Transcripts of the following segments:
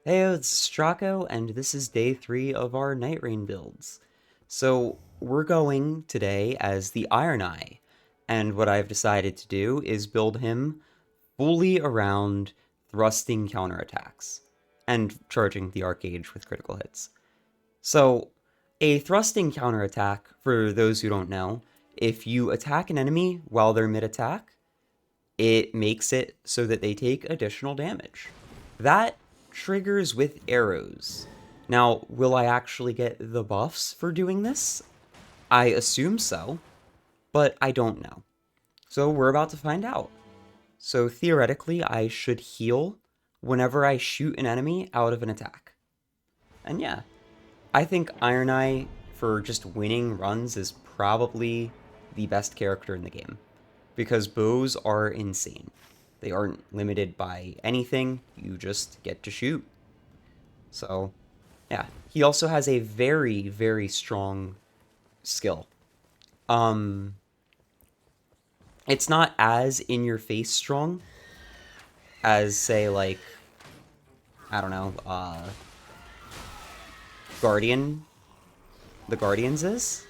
Hey, it's Stracco, and this is day 3 of our Nightreign builds. So, we're going today as the Ironeye, and what I've decided to do is build him fully around thrusting counterattacks, and charging the Archage with critical hits. So, a thrusting counterattack, for those who don't know, if you attack an enemy while they're mid-attack, it makes it so that they take additional damage. That triggers with arrows. Now, will I actually get the buffs for doing this? I assume so, but I don't know. So we're about to find out. So theoretically, I should heal whenever I shoot an enemy out of an attack. And yeah, I think Ironeye for just winning runs is probably the best character in the game, because bows are insane. They aren't limited by anything, you just get to shoot. So, yeah. He also has a very, very strong skill. Um, it's not as in your face strong as, say, like, I don't know, Guardian, the Guardians is.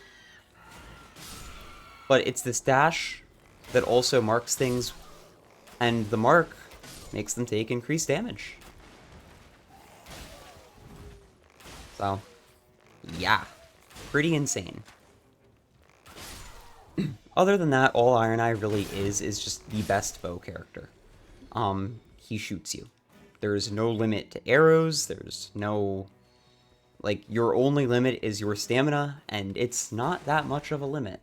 But it's this dash that also marks things, and the mark makes them take increased damage. So, yeah, pretty insane. Other than that, all Ironeye really is just the best bow character. He shoots you. There's no limit to arrows, there's no... Like, your only limit is your stamina, and it's not that much of a limit.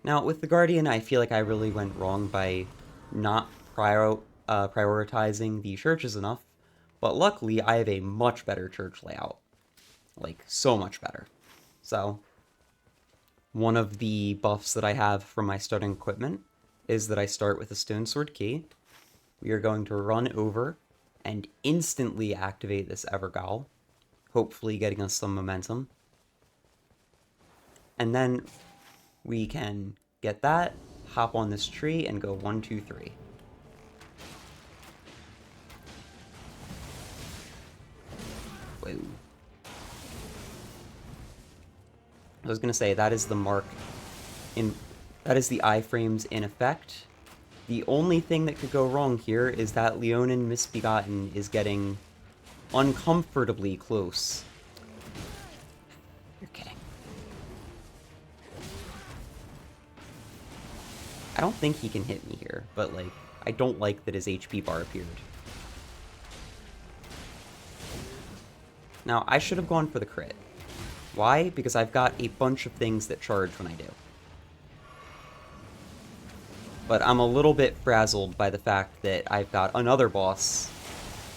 Now, with the Guardian, I feel like I really went wrong by not prioritizing the churches enough, but luckily I have a much better church layout. Like, so much better. So, one of the buffs that I have from my starting equipment is that I start with a Stone Sword key. We are going to run over and instantly activate this Evergaol, hopefully getting us some momentum. And then we can get that, hop on this tree, and go 1, 2, 3. Whoa. I was gonna say, that is the mark in... That is the iframes in effect. The only thing that could go wrong here is that Leonin Misbegotten is getting uncomfortably close. You're kidding. I don't think he can hit me here, but, like, I don't like that his HP bar appeared. Now, I should have gone for the crit. Why? Because I've got a bunch of things that charge when I do. But I'm a little bit frazzled by the fact that I've got another boss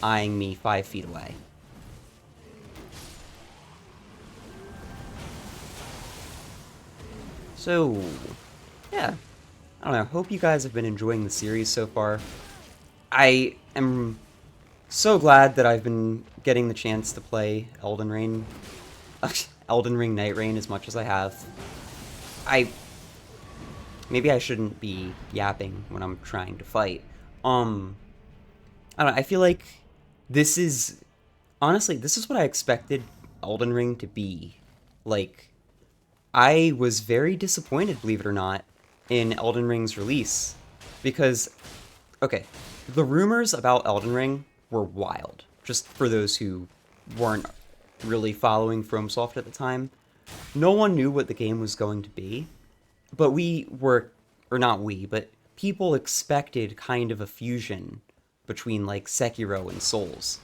eyeing me 5 feet away. So, yeah. I don't know, hope you guys have been enjoying the series so far. I am so glad that I've been getting the chance to play Elden Ring, Elden Ring Nightreign as much as I have. Maybe I shouldn't be yapping when I'm trying to fight. I don't know, I feel like this is, honestly, this is what I expected Elden Ring to be. Like, I was very disappointed, believe it or not, in Elden Ring's release. Because, okay, the rumors about Elden Ring were wild. Just for those who weren't really following FromSoft at the time. No one knew what the game was going to be. But we were, or not we, but people expected kind of a fusion between, like, Sekiro and Souls.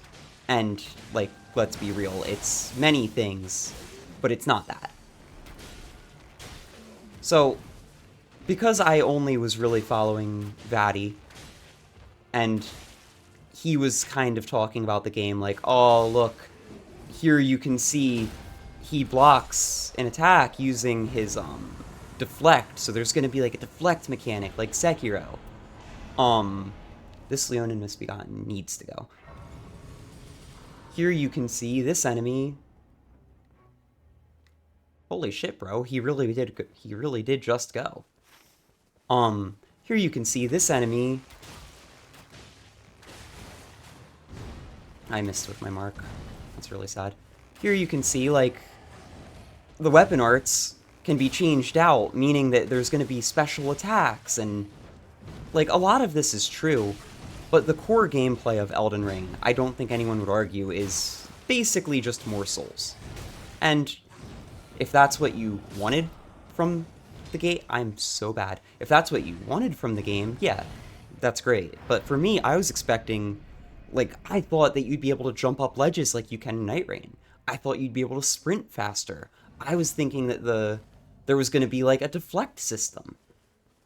And, like, let's be real, it's many things, but it's not that. So, because I only was really following Vadi, and he was kind of talking about the game like, oh, look, here you can see he blocks an attack using his, deflect, so there's gonna be, like, a deflect mechanic, like Sekiro. This Leonin Misbegotten needs to go. Here you can see this enemy... Holy shit, bro, he really did just go. Here you can see this enemy I missed with my mark. That's really sad. Here you can see, like, the weapon arts can be changed out, meaning that there's going to be special attacks, and, like, a lot of this is true, but the core gameplay of Elden Ring, I don't think anyone would argue, is basically just more souls. And if that's what you wanted from the game, I'm so bad. If that's what you wanted from the game, yeah, that's great. But for me, I was expecting, like, I thought that you'd be able to jump up ledges like you can in Nightreign. I thought you'd be able to sprint faster. I was thinking that there was going to be, like, a deflect system.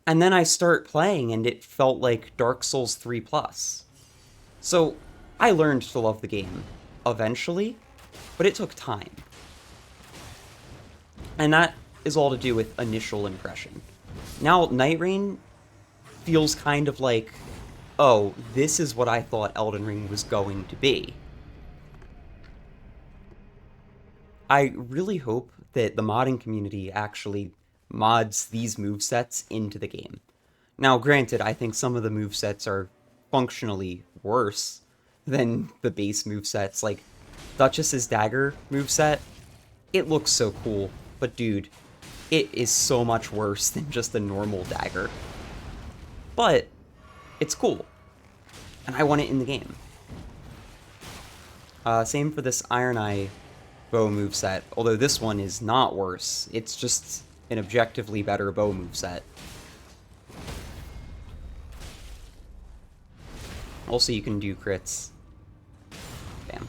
And then I start playing, and it felt like Dark Souls 3 plus. So, I learned to love the game eventually, but it took time. And that is all to do with initial impression. Now, Nightreign feels kind of like, oh, this is what I thought Elden Ring was going to be. I really hope that the modding community actually mods these movesets into the game. Now, granted, I think some of the movesets are functionally worse than the base movesets. Like, Duchess's dagger moveset, it looks so cool, but dude, it is so much worse than just a normal dagger. But it's cool, and I want it in the game. Same for this Ironeye bow moveset, although this one is not worse. It's just an objectively better bow moveset. Also, you can do crits. Bam.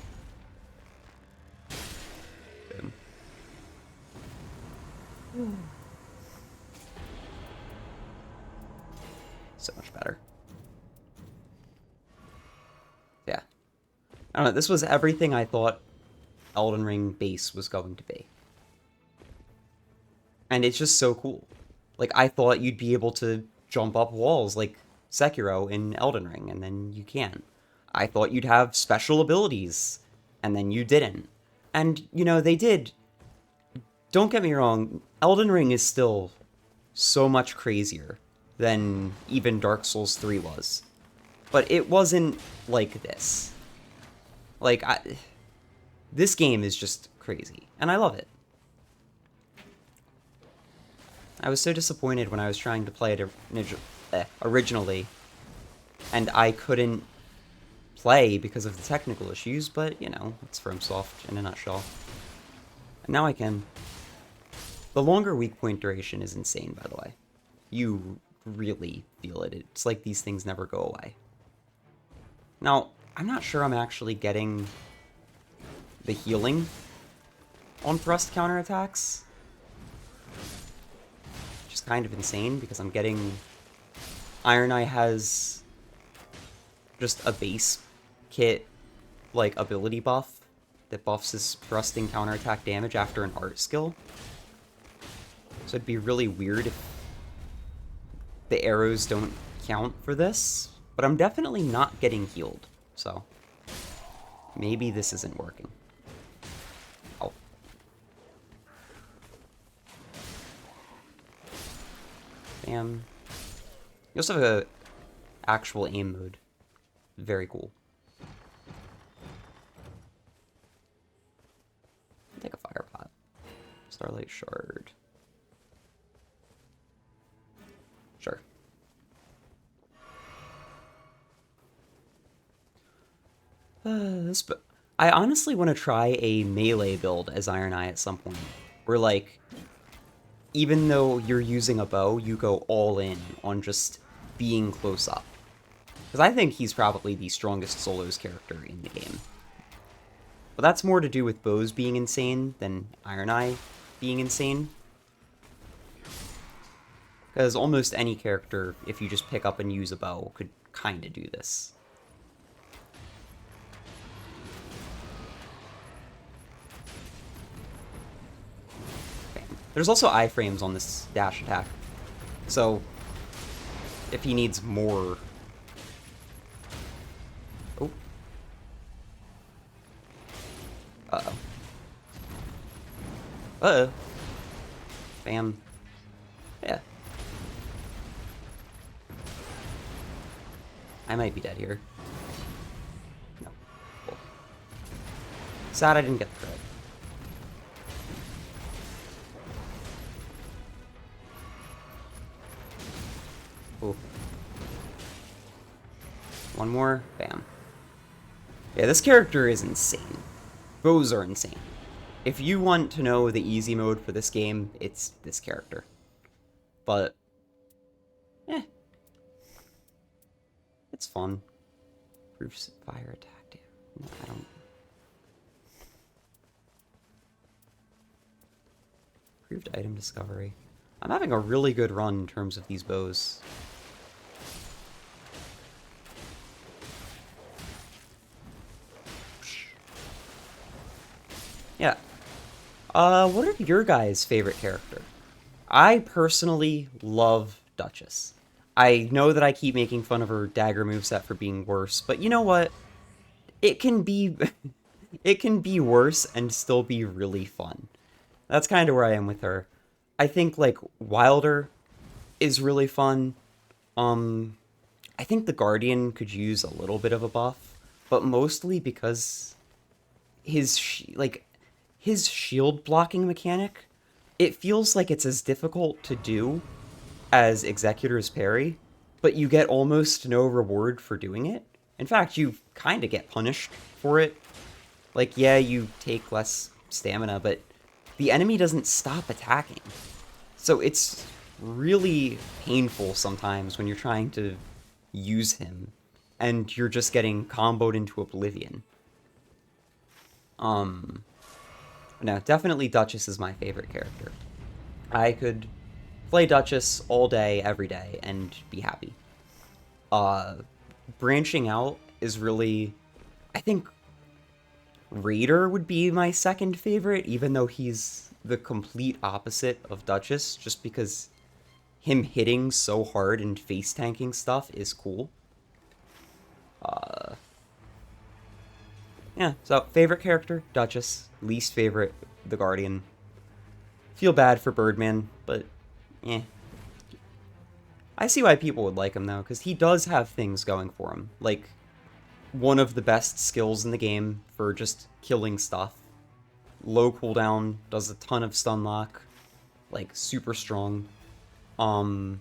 Boom. So much better. Yeah. I don't know, this was everything I thought Elden Ring base was going to be. And it's just so cool. Like, I thought you'd be able to jump up walls like Sekiro in Elden Ring, and then you can't. I thought you'd have special abilities, and then you didn't. And, you know, they did. Don't get me wrong, Elden Ring is still so much crazier than even Dark Souls 3 was. But it wasn't like this. Like, this game is just crazy, and I love it. I was so disappointed when I was trying to play it originally, and I couldn't play because of the technical issues, but, you know, it's FromSoft in a nutshell. And now I can. The longer weak point duration is insane, by the way. You really feel it. It's like these things never go away. Now, I'm not sure I'm actually getting the healing on thrust counterattacks. Which is kind of insane, because I'm getting... Ironeye has just a base kit, like, ability buff that buffs his thrusting counterattack damage after an art skill. So it'd be really weird if the arrows don't count for this, but I'm definitely not getting healed, so maybe this isn't working. Oh. Bam. You also have a actual aim mode. Very cool. Take a fire pot. Starlight Shard. Sure. I honestly want to try a melee build as Ironeye at some point. Where, like, even though you're using a bow, you go all in on just being close up. Because I think he's probably the strongest solos character in the game. But that's more to do with bows being insane than Ironeye being insane. Because almost any character, if you just pick up and use a bow, could kind of do this. Bam. There's also iframes on this dash attack. So, if he needs more... Oh. Uh-oh. Uh-oh. Bam. Yeah. I might be dead here. No. Cool. Sad I didn't get the crit. Ooh. One more. Bam. Yeah, this character is insane. Bows are insane. If you want to know the easy mode for this game, it's this character. But, eh. It's fun. Proofs fire attack, dude. No, I don't. Improved item discovery. I'm having a really good run in terms of these bows. Yeah. What are your guys' favorite character? I personally love Duchess. I know that I keep making fun of her dagger moveset for being worse, but you know what? It can be it can be worse and still be really fun. That's kind of where I am with her. I think like Wilder is really fun. Um I think the Guardian could use a little bit of a buff, but mostly because his shield blocking mechanic, it feels like it's as difficult to do as Executor's parry, but you get almost no reward for doing it. In fact, you kind of get punished for it. Like, yeah, you take less stamina, but the enemy doesn't stop attacking. So it's really painful sometimes when you're trying to use him and you're just getting comboed into oblivion. No, definitely Duchess is my favorite character. I could play Duchess all day, every day, and be happy. Branching out is really... I think Raider would be my second favorite, even though he's the complete opposite of Duchess, just because him hitting so hard and face tanking stuff is cool. Yeah, so favorite character, Duchess. Least favorite, the Guardian. Feel bad for Birdman, but eh. I see why people would like him, though, because he does have things going for him. Like, one of the best skills in the game for just killing stuff. Low cooldown, does a ton of stun lock. Like, super strong. The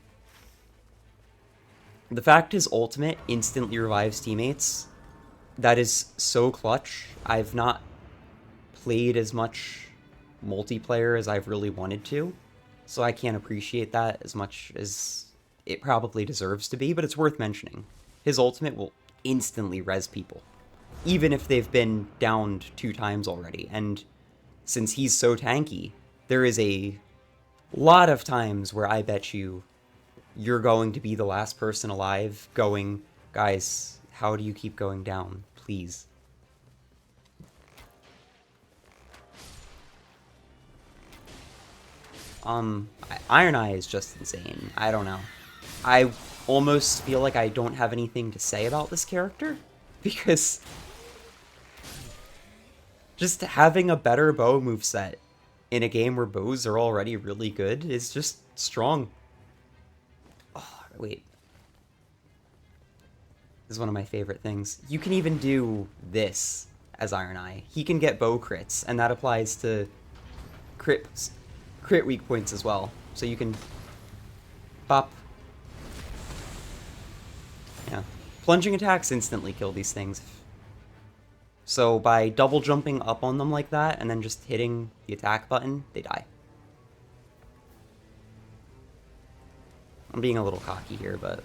fact his ultimate instantly revives teammates, that is so clutch. I've not played as much multiplayer as I've really wanted to, so I can't appreciate that as much as it probably deserves to be, but it's worth mentioning. His ultimate will instantly res people, even if they've been downed 2 times already, and since he's so tanky, there is a lot of times where I bet you're going to be the last person alive going, guys, how do you keep going down? Please. Ironeye is just insane. I don't know. I almost feel like I don't have anything to say about this character, because just having a better bow moveset in a game where bows are already really good is just strong. Oh, wait. This is one of my favorite things. You can even do this as Ironeye. He can get bow crits, and that applies to crit weak points as well. So you can pop. Yeah. Plunging attacks instantly kill these things. So by double jumping up on them like that, and then just hitting the attack button, they die. I'm being a little cocky here, but...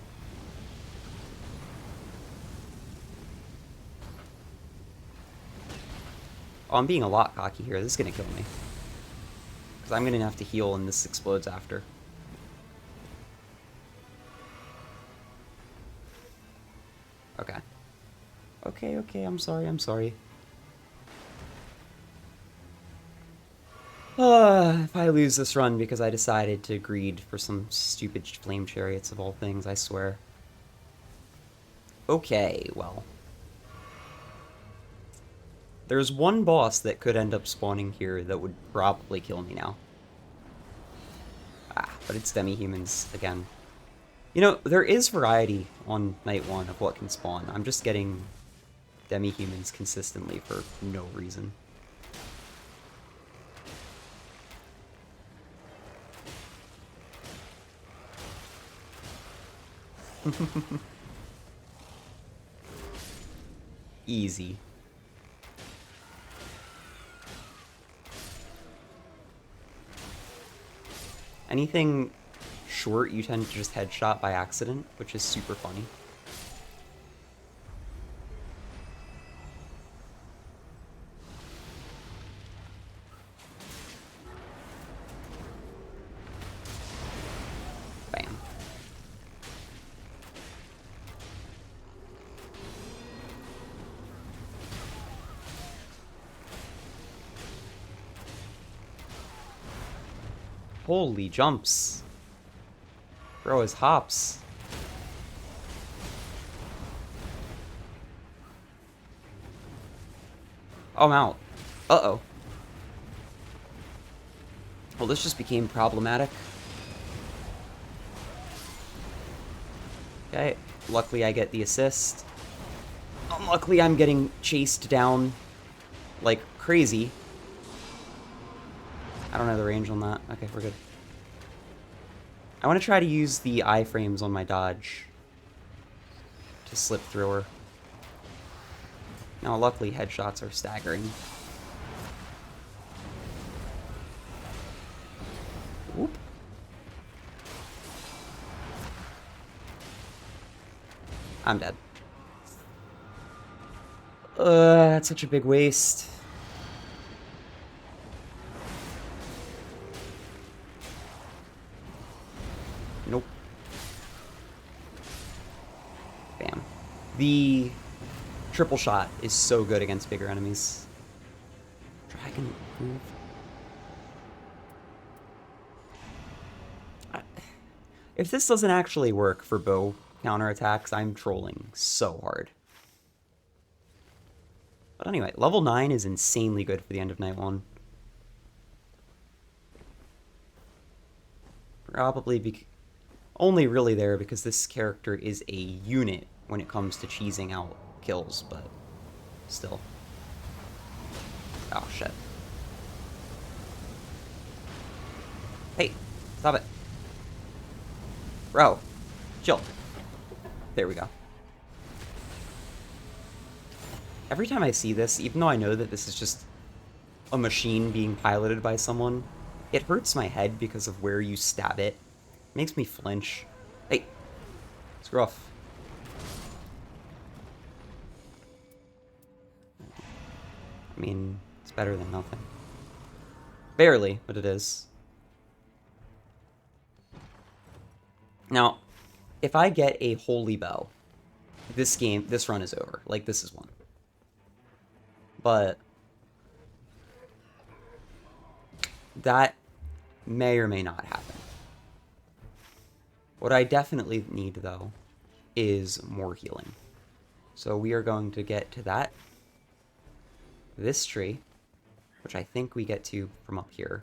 Oh, I'm being a lot cocky here. This is gonna kill me. Because I'm gonna have to heal and this explodes after. Okay. Okay, I'm sorry. If I lose this run because I decided to greed for some stupid flame chariots of all things, I swear. Okay, well. There's one boss that could end up spawning here that would probably kill me now. But it's demi-humans again. You know, there is variety on night 1 of what can spawn. I'm just getting demi-humans consistently for no reason. Easy. Anything short, you tend to just headshot by accident, which is super funny. Bam. Holy jumps. Bro, his hops. Oh, I'm out. Uh-oh. Well, this just became problematic. Okay, luckily I get the assist. Unluckily, I'm getting chased down like crazy. I don't have the range on that. Okay, we're good. I want to try to use the iframes on my dodge to slip through her. Now, luckily, headshots are staggering. Whoop. I'm dead. That's such a big waste. Nope. Bam. The triple shot is so good against bigger enemies. Dragon move. If this doesn't actually work for bow counterattacks, I'm trolling so hard. But anyway, level 9 is insanely good for the end of Night 1. Probably only really there because this character is a unit when it comes to cheesing out kills, but still. Oh, shit. Hey, stop it. Bro, chill. There we go. Every time I see this, even though I know that this is just a machine being piloted by someone, it hurts my head because of where you stab it. It makes me flinch. Hey, screw off. I mean, it's better than nothing. Barely, but it is. Now, if I get a holy bow, this run is over. Like, this is one. But that may or may not happen. What I definitely need, though, is more healing. So we are going to get to that. This tree, which I think we get to from up here.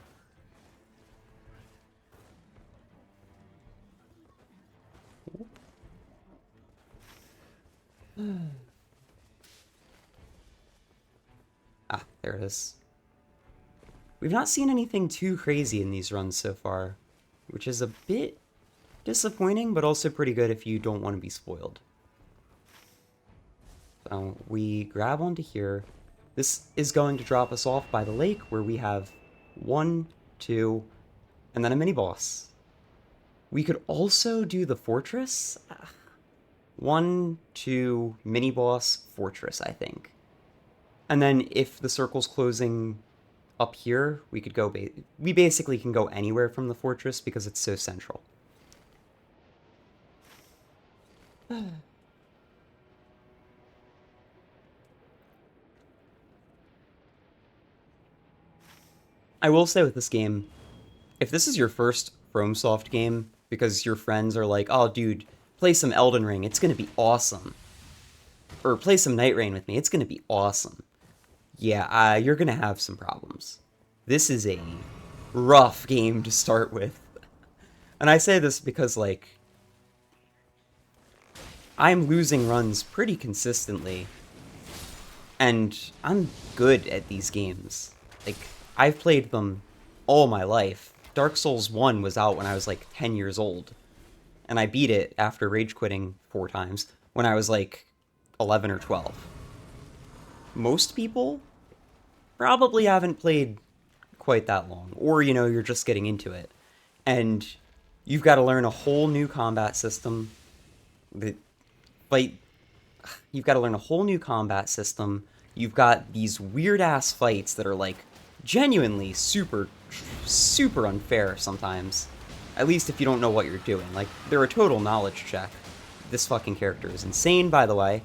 Ah, there it is. We've not seen anything too crazy in these runs so far, which is a bit disappointing, but also pretty good if you don't want to be spoiled. So we grab onto here. This is going to drop us off by the lake where we have 1, 2, and then a mini-boss. We could also do the fortress. 1, 2, mini-boss, fortress, I think. And then if the circle's closing up here, we could go... we basically can go anywhere from the fortress because it's so central. I will say with this game, if this is your first FromSoft game, because your friends are like, oh, dude, play some Elden Ring, it's going to be awesome. Or play some Nightreign with me, it's going to be awesome. Yeah, you're going to have some problems. This is a rough game to start with. And I say this because, like, I'm losing runs pretty consistently. And I'm good at these games. Like, I've played them all my life. Dark Souls 1 was out when I was like 10 years old. and I beat it after rage quitting 4 times when I was like 11 or 12. Most people probably haven't played quite that long, or you're just getting into it, and you've got to learn a whole new combat system. The fight, you've got to learn a whole new combat system. You've got these weird ass fights that are like genuinely super, super unfair sometimes. At least if you don't know what you're doing. Like, they're a total knowledge check. This fucking character is insane, by the way.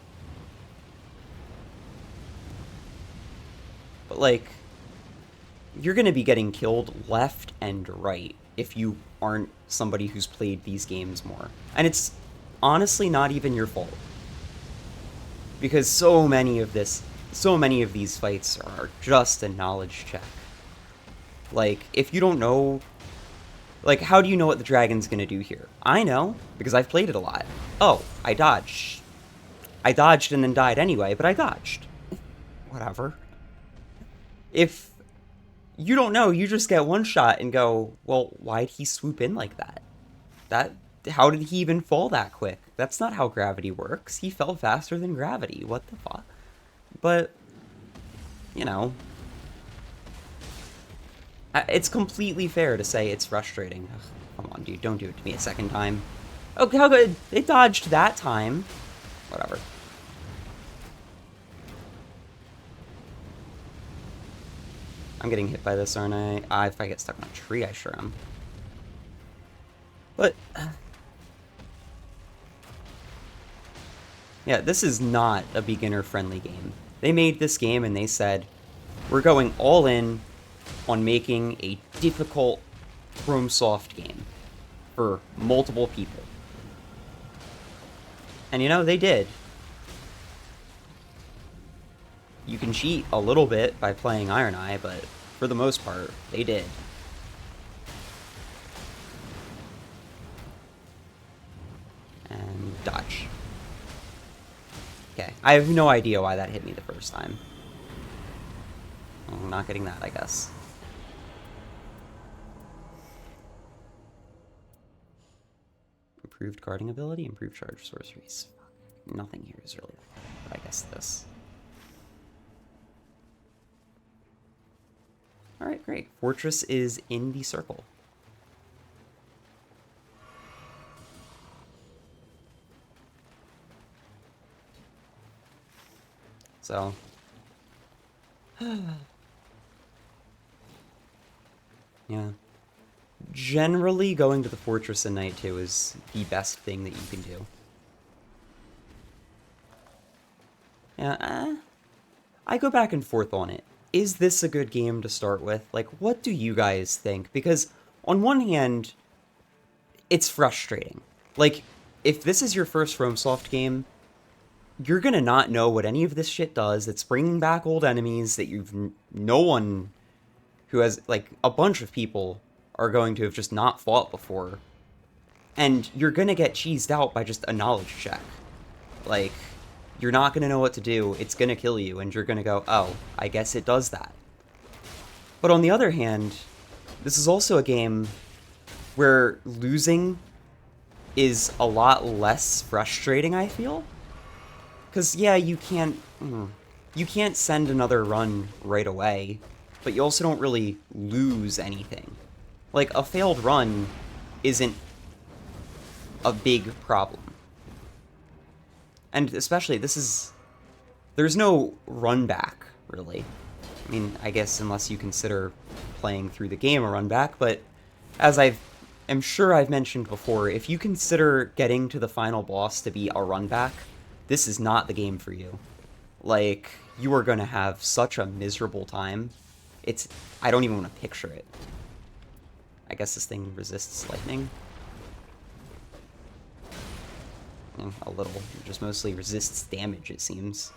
But, like, you're going to be getting killed left and right if you aren't somebody who's played these games more. And it's honestly not even your fault. Because so many of these fights are just a knowledge check. Like, if you don't know, like, how do you know what the dragon's gonna do here? I know, because I've played it a lot. Oh, I dodged. I dodged and then died anyway, but I dodged. Whatever. If you don't know, you just get one shot and go, well, why'd he swoop in like that? How did he even fall that quick? That's not how gravity works. He fell faster than gravity. What the fuck? But, you know, it's completely fair to say it's frustrating. Ugh, come on, dude, don't do it to me a second time. Oh, how good. It dodged that time. Whatever. I'm getting hit by this, aren't I? If I get stuck on a tree, I sure am. But yeah, this is not a beginner-friendly game. They made this game and they said, we're going all in on making a difficult FromSoft game for multiple people. And you know, they did. You can cheat a little bit by playing Ironeye, but for the most part, they did. And dodge. Okay, I have no idea why that hit me the first time. Well, I'm not getting that, I guess. Improved guarding ability, improved charge sorceries. Fuck. Nothing here is really that bad, but I guess this. Alright, great. Fortress is in the circle. So. Yeah. Generally, going to the fortress in night 2 is the best thing that you can do. Yeah, I go back and forth on it. Is this a good game to start with? Like, what do you guys think? Because, on one hand, it's frustrating. Like, if this is your first FromSoft game, you're gonna not know what any of this shit does. It's bringing back old enemies that no one who has, like, a bunch of people are going to have just not fought before. And you're gonna get cheesed out by just a knowledge check. Like, you're not gonna know what to do, it's gonna kill you, and you're gonna go, oh, I guess it does that. But on the other hand, this is also a game where losing is a lot less frustrating, I feel. Because, yeah, you can't send another run right away, but you also don't really lose anything. Like, a failed run isn't a big problem. And especially, there's no run back, really. I mean, I guess unless you consider playing through the game a run back, but as I'm sure I've mentioned before, if you consider getting to the final boss to be a run back, this is not the game for you. Like, you are gonna have such a miserable time. I don't even want to picture it. I guess this thing resists lightning. A little. It just mostly resists damage, it seems.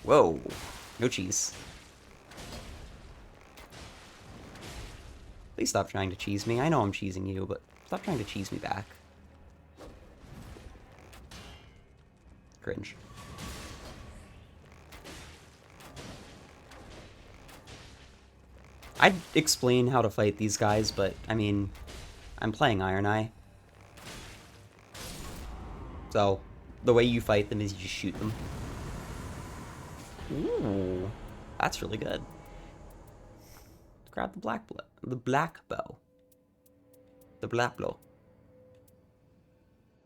Whoa. No cheese. Please stop trying to cheese me. I know I'm cheesing you, but stop trying to cheese me back. Cringe. I'd explain how to fight these guys, but, I mean, I'm playing Ironeye. So, the way you fight them is you just shoot them. Ooh, that's really good. Grab the black bow. The black bow. The black blow.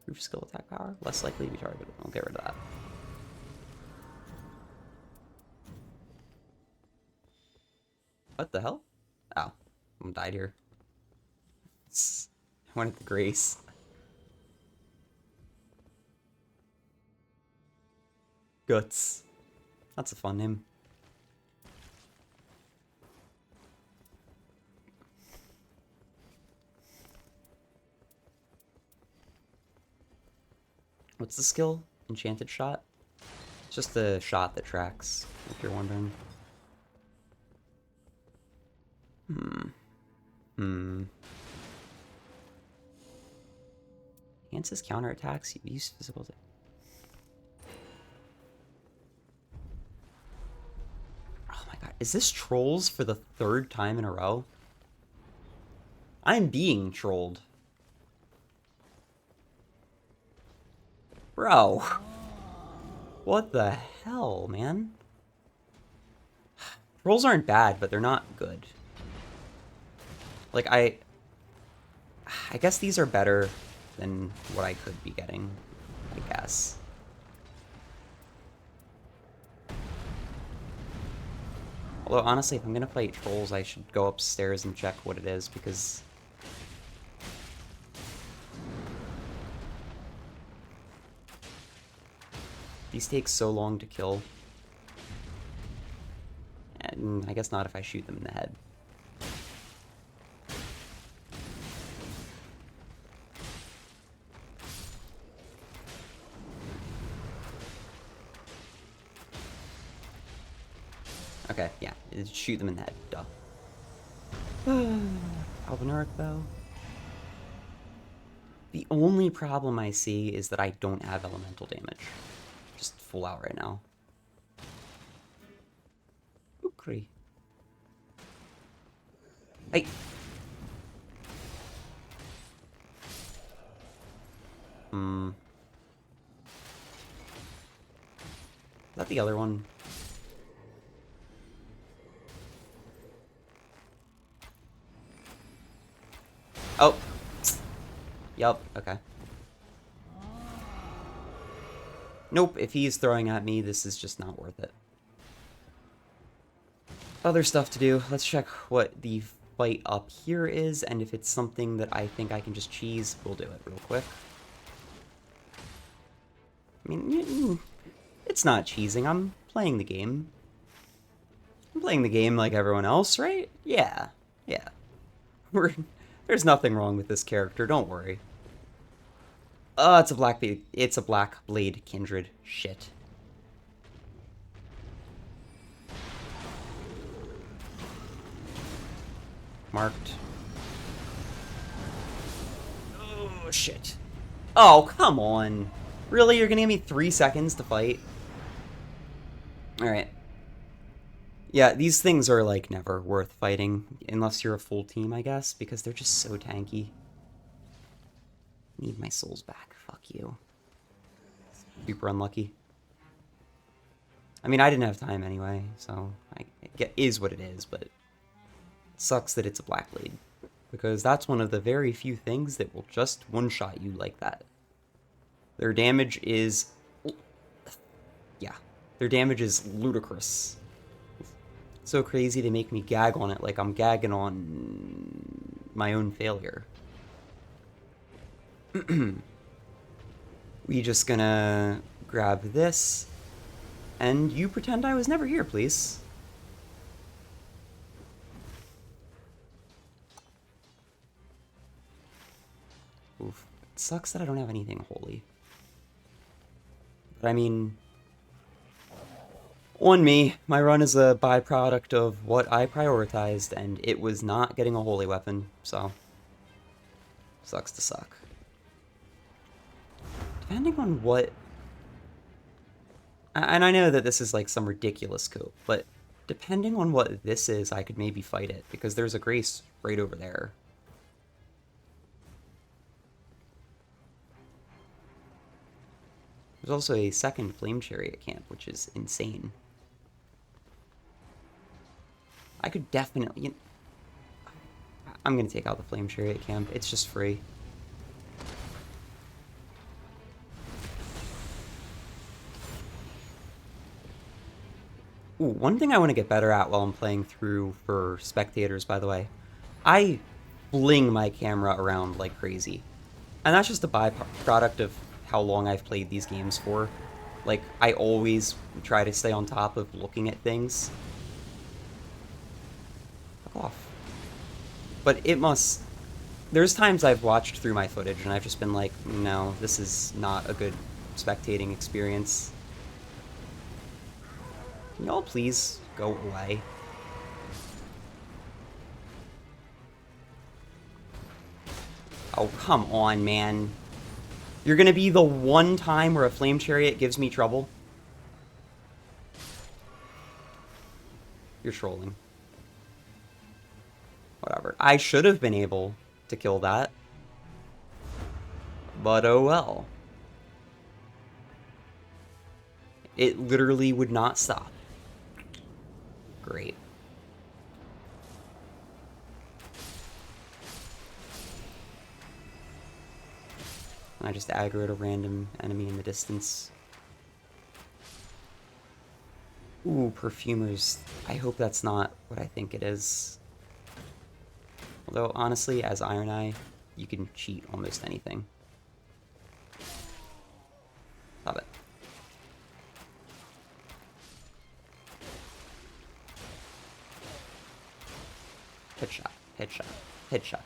Proof skill attack power. Less likely to be targeted. I'll get rid of that. What the hell? Oh, I died here. I went at the Grace. Guts. That's a fun name. What's the skill? Enchanted shot? It's just the shot that tracks, if you're wondering. Enhances counterattacks. You use physical. Oh my god. Is this trolls for the 3rd time in a row? I'm being trolled. Bro. What the hell, man? Trolls aren't bad, but they're not good. Like, I guess these are better than what I could be getting, I guess. Although, honestly, if I'm gonna fight trolls, I should go upstairs and check what it is, because... these take so long to kill. And I guess not if I shoot them in the head. Okay, yeah, shoot them in the head, duh. Albanuric Bow. The only problem I see is that I don't have elemental damage. Just full out right now. Okay. Hey! Is that the other one? Oh! Yup, okay. Nope, if he's throwing at me, this is just not worth it. Other stuff to do. Let's check what the fight up here is, and if it's something that I think I can just cheese, we'll do it real quick. I mean, it's not cheesing. I'm playing the game. I'm playing the game like everyone else, right? Yeah. Yeah. There's nothing wrong with this character, don't worry. It's a black blade kindred. Shit. Marked. Oh shit. Oh, come on. Really? You're gonna give me 3 seconds to fight? Alright. Yeah, these things are, like, never worth fighting, unless you're a full team, I guess, because they're just so tanky. Need my souls back. Fuck you. Super unlucky. I mean, I didn't have time anyway, so it is what it is, but it sucks that it's a black blade, because that's one of the very few things that will just one-shot you like that. Their damage is... yeah. Their damage is ludicrous. So crazy they make me gag on it like I'm gagging on my own failure. We just gonna grab this, and you pretend I was never here, please. Oof. It sucks that I don't have anything holy. But I mean... on me, my run is a byproduct of what I prioritized, and it was not getting a holy weapon, so... sucks to suck. Depending on what... and I know that this is like some ridiculous scope, but depending on what this is, I could maybe fight it, because there's a grace right over there. There's also a second flame chariot camp, which is insane. I could definitely... I'm going to take out the flame chariot camp. It's just free. Ooh, one thing I want to get better at while I'm playing through for spectators, by the way, I fling my camera around like crazy. And that's just a byproduct of how long I've played these games for. Like, I always try to stay on top of looking at things. Fuck off. But it must... There's times I've watched through my footage and I've just been like, no, this is not a good spectating experience. Can y'all please go away? Oh, come on, man. You're gonna be the one time where a flame chariot gives me trouble? You're trolling. Whatever. I should have been able to kill that. But oh well. It literally would not stop. Great. I just aggroed a random enemy in the distance. Ooh, perfumers. I hope that's not what I think it is. Although, honestly, as Ironeye, you can cheat almost anything. Stop it. Headshot, headshot, headshot.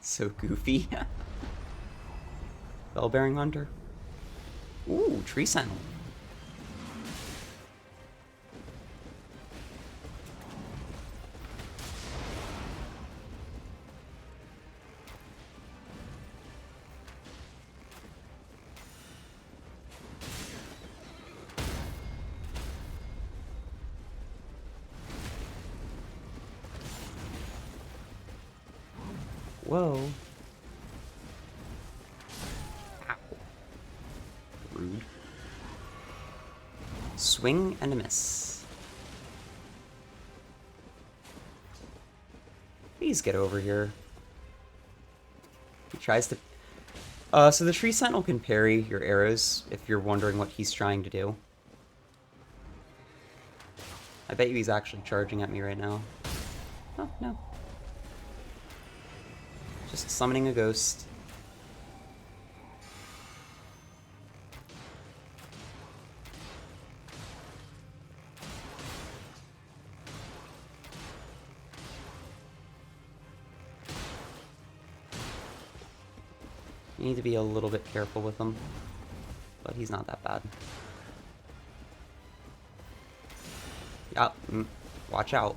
So goofy. Bell-bearing hunter. Ooh, tree sentinel. Whoa. Ow. Rude. Swing and a miss. Please get over here. He tries to... so the tree sentinel can parry your arrows, if you're wondering what he's trying to do. I bet you he's actually charging at me right now. Oh, no. Just summoning a ghost. You need to be a little bit careful with him, but he's not that bad. Yep, watch out.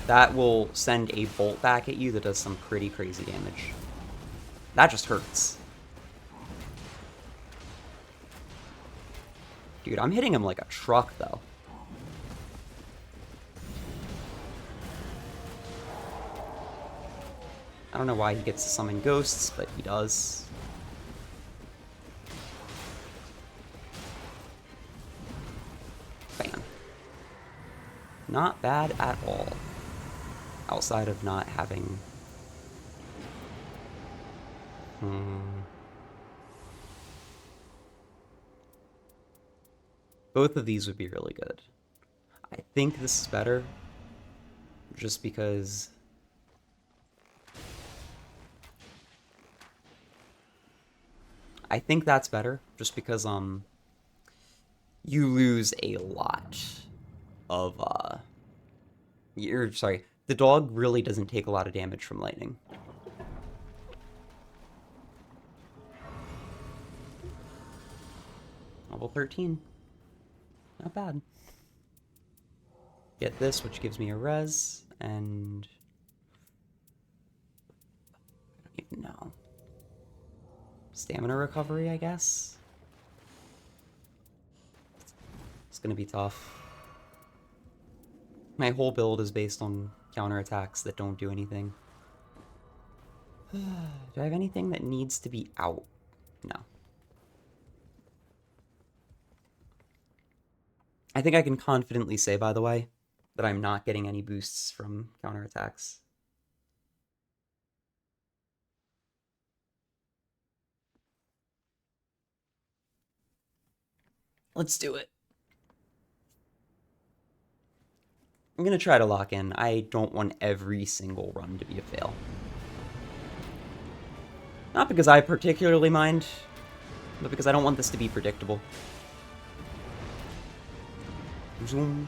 That will send a bolt back at you that does some pretty crazy damage. That just hurts. Dude, I'm hitting him like a truck, though. I don't know why he gets to summon ghosts, but he does. Bam. Not bad at all. Outside of not having... Both of these would be really good. I think this is better, just because... I think that's better, just because, you lose a lot of, sorry, the dog really doesn't take a lot of damage from lightning. Level 13. Not bad. Get this, which gives me a res, and... I don't even know. Stamina recovery, I guess? It's gonna be tough. My whole build is based on counterattacks that don't do anything. Do I have anything that needs to be out? No. I think I can confidently say, by the way, that I'm not getting any boosts from counterattacks. Let's do it. I'm going to try to lock in. I don't want every single run to be a fail. Not because I particularly mind, but because I don't want this to be predictable. Zoom.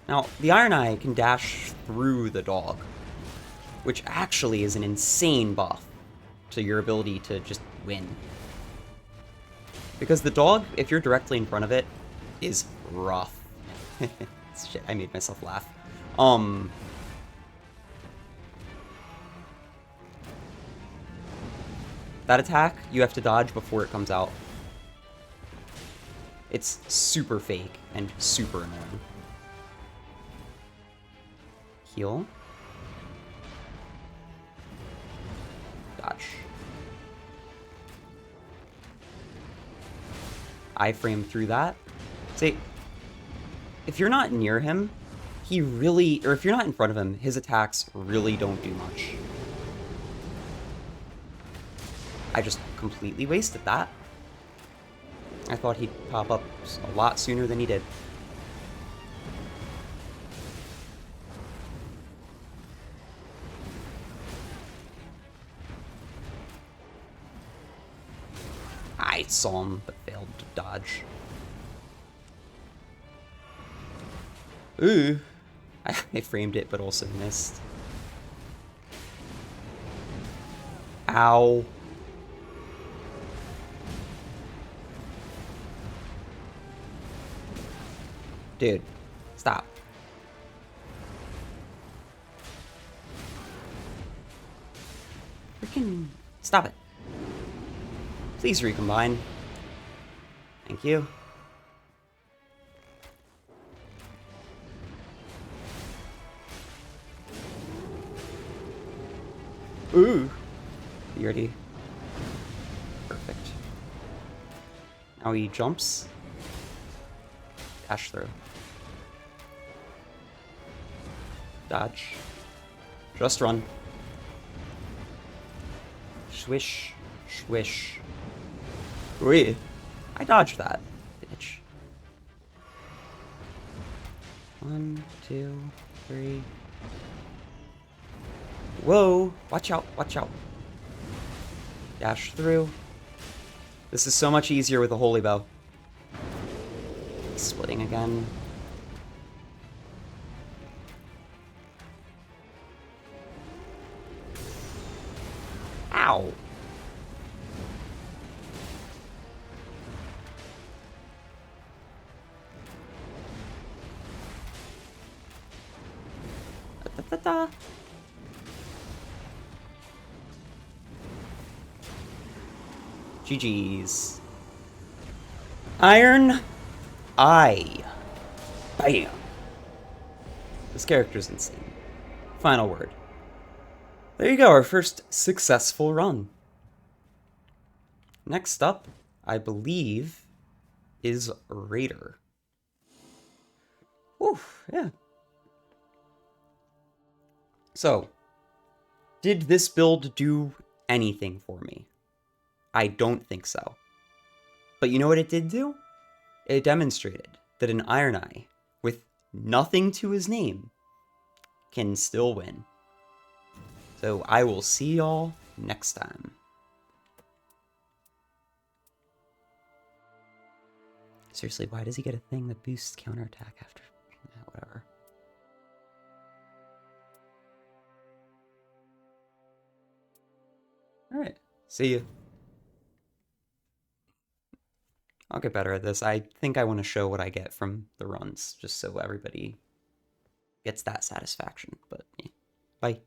Now, the Ironeye can dash through the dog, which actually is an insane buff to your ability to just win. Because the dog, if you're directly in front of it, is rough. Shit, I made myself laugh. That attack, you have to dodge before it comes out. It's super fake and super annoying. Heal. Dodge. Iframe through that. See, if you're not near him, he really, or if you're not in front of him, his attacks really don't do much. I just completely wasted that. I thought he'd pop up a lot sooner than he did. I saw him, but failed to dodge. Ooh. I framed it, but also missed. Ow. Dude, stop. Freaking stop it. Please recombine. Thank you. Ooh. Beardy. Perfect. Now he jumps. Dash through. Dodge. Just run. Swish. Swish. Wait. I dodged that, bitch. 1, 2, 3. Whoa! Watch out, watch out. Dash through. This is so much easier with a holy bow. Splitting again. Ow! Da-da-da-da. GG's. Iron Eye. Bam. This character's insane. Final word. There you go, our first successful run. Next up, I believe, is Raider. Oof, yeah. So, did this build do anything for me? I don't think so. But you know what it did do? It demonstrated that an Ironeye, with nothing to his name, can still win. So I will see y'all next time. Seriously, why does he get a thing that boosts counterattack after? Yeah, whatever. Alright, see you. I'll get better at this. I think I want to show what I get from the runs, just so everybody gets that satisfaction. But yeah. Bye.